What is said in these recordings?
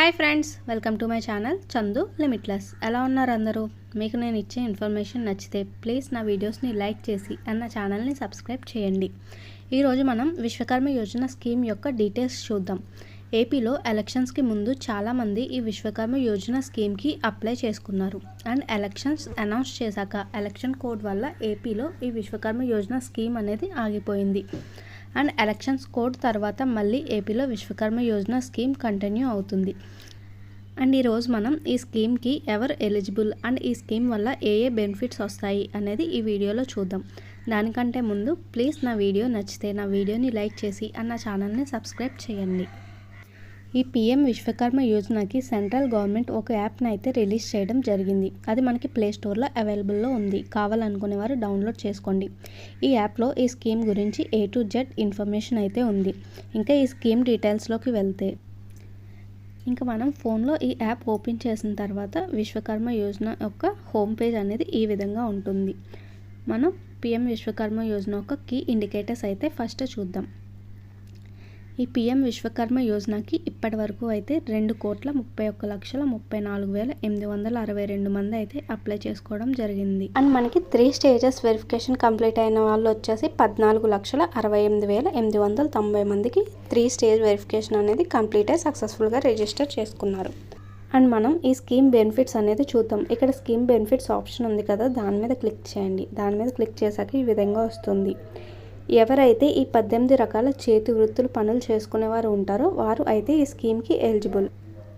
Hi friends, welcome to my channel Chandu limitless. ఎలా ఉన్నారు అందరూ? మీకు నేను ఇచ్చే ఇన్ఫర్మేషన్ నచ్చితే ప్లీజ్ నా వీడియోస్ని లైక్ చేసి నా ఛానల్ని సబ్స్క్రైబ్ చేయండి. ఈరోజు మనం విశ్వకర్మ యోజన స్కీమ్ యొక్క డీటెయిల్స్ చూద్దాం. ఏపీలో ఎలక్షన్స్కి ముందు చాలామంది ఈ విశ్వకర్మ యోజన స్కీమ్కి అప్లై చేసుకున్నారు. అండ్ ఎలక్షన్స్ అనౌన్స్ చేశాక ఎలక్షన్ కోడ్ వల్ల ఏపీలో ఈ విశ్వకర్మ యోజన స్కీమ్ అనేది ఆగిపోయింది. అండ్ ఎలక్షన్స్ కోడ్ తర్వాత మళ్ళీ ఏపీలో విశ్వకర్మ యోజన స్కీమ్ కంటిన్యూ అవుతుంది. అండ్ ఈరోజు మనం ఈ స్కీమ్కి ఎవరు ఎలిజిబుల్ అండ్ ఈ స్కీమ్ వల్ల ఏ బెనిఫిట్స్ వస్తాయి అనేది ఈ వీడియోలో చూద్దాం. దానికంటే ముందు ప్లీజ్ నా వీడియో నచ్చితే నా వీడియోని లైక్ చేసి నా ఛానల్ని సబ్స్క్రైబ్ చేయండి. ఈ పిఎం విశ్వకర్మ యోజనకి సెంట్రల్ గవర్నమెంట్ ఒక యాప్ని అయితే రిలీజ్ చేయడం జరిగింది. అది మనకి ప్లే స్టోర్లో అవైలబుల్లో ఉంది. కావాలనుకునేవారు డౌన్లోడ్ చేసుకోండి. ఈ యాప్లో ఈ స్కీమ్ గురించి A to Z ఇన్ఫర్మేషన్ అయితే ఉంది. ఇంకా ఈ స్కీమ్ డీటెయిల్స్లోకి వెళ్తే ఇంకా మనం ఫోన్లో ఈ యాప్ ఓపెన్ చేసిన తర్వాత విశ్వకర్మ యోజన యొక్క హోమ్ పేజ్ అనేది ఈ విధంగా ఉంటుంది. మనం పిఎం విశ్వకర్మ యోజన యొక్క కీ ఇండికేటర్స్ అయితే ఫస్ట్ చూద్దాం. ఈ పిఎం విశ్వకర్మ యోజనకి ఇప్పటి వరకు అయితే 2,31,34,862 మంది అయితే అప్లై చేసుకోవడం జరిగింది. అండ్ మనకి 3 స్టేజెస్ వెరిఫికేషన్ కంప్లీట్ అయిన వాళ్ళు వచ్చేసి 14,68,890 మందికి 3 స్టేజ్ వెరిఫికేషన్ అనేది కంప్లీట్ అయ్యి సక్సెస్ఫుల్గా రిజిస్టర్ చేసుకున్నారు. అండ్ మనం ఈ స్కీమ్ బెనిఫిట్స్ అనేది చూద్దాం. ఇక్కడ స్కీమ్ బెనిఫిట్స్ ఆప్షన్ ఉంది కదా, దాని మీద క్లిక్ చేయండి. దాని మీద క్లిక్ చేశాక ఈ విధంగా వస్తుంది. ఎవరైతే ఈ 18 రకాల చేతి వృత్తులు పనులు చేసుకునేవారు ఉంటారో వారు అయితే ఈ స్కీమ్కి ఎలిజిబుల్.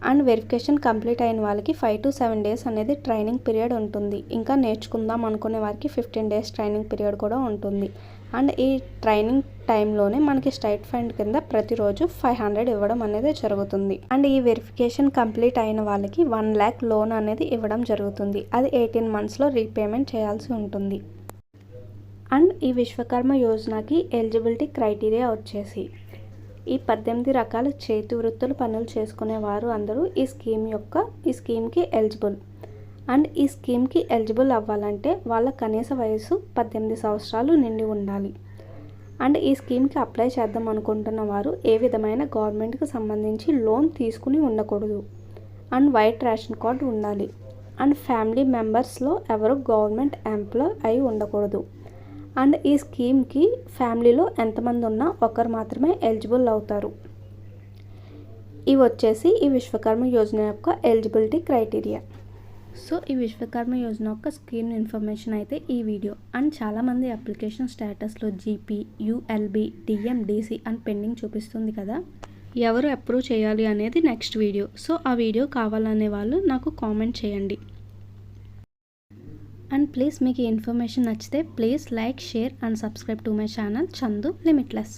అండ్ వెరిఫికేషన్ కంప్లీట్ అయిన వాళ్ళకి 5 to 7 days అనేది ట్రైనింగ్ పీరియడ్ ఉంటుంది. ఇంకా నేర్చుకుందాం అనుకునే వారికి 15 days ట్రైనింగ్ పీరియడ్ కూడా ఉంటుంది. అండ్ ఈ ట్రైనింగ్ టైంలోనే మనకి స్టైట్ ఫండ్ కింద ప్రతిరోజు 500 ఇవ్వడం అనేది జరుగుతుంది. అండ్ ఈ వెరిఫికేషన్ కంప్లీట్ అయిన వాళ్ళకి 1 lakh లోన్ అనేది ఇవ్వడం జరుగుతుంది. అది 18 monthsలో రీపేమెంట్ చేయాల్సి ఉంటుంది. అండ్ ఈ విశ్వకర్మ యోజనకి ఎలిజిబిలిటీ క్రైటీరియా వచ్చేసి ఈ 18 రకాల చేతి వృత్తులు పనులు చేసుకునే వారు అందరూ ఈ స్కీమ్కి ఎలిజిబుల్. అండ్ ఈ స్కీమ్కి ఎలిజిబుల్ అవ్వాలంటే వాళ్ళ కనీస వయసు 18 సంవత్సరాలు నిండి ఉండాలి. అండ్ ఈ స్కీమ్కి అప్లై చేద్దాం అనుకుంటున్న వారు ఏ విధమైన గవర్నమెంట్కి సంబంధించి లోన్ తీసుకుని ఉండకూడదు. అండ్ వైట్ రేషన్ కార్డ్ ఉండాలి. అండ్ ఫ్యామిలీ మెంబర్స్లో ఎవరు గవర్నమెంట్ ఎంప్లాయ్ అయి ఉండకూడదు. అండ్ ఈ స్కీమ్కి ఫ్యామిలీలో ఎంతమంది ఉన్నా ఒకరు మాత్రమే ఎలిజిబుల్ అవుతారు. ఇవి వచ్చేసి ఈ విశ్వకర్మ యోజన యొక్క ఎలిజిబిలిటీ క్రైటీరియా. సో ఈ విశ్వకర్మ యోజన యొక్క స్కీమ్ ఇన్ఫర్మేషన్ అయితే ఈ వీడియో. అండ్ చాలామంది అప్లికేషన్ స్టేటస్లో GP, ULB, DM, DC అని పెండింగ్ చూపిస్తుంది కదా, ఎవరు అప్రూవ్ చేయాలి అనేది నెక్స్ట్ వీడియో. సో ఆ వీడియో కావాలనే వాళ్ళు నాకు కామెంట్ చేయండి. అండ్ ప్లీజ్ మీకు ఈ ఇన్ఫర్మేషన్ నచ్చితే please like, share and subscribe to my channel Chandu limitless.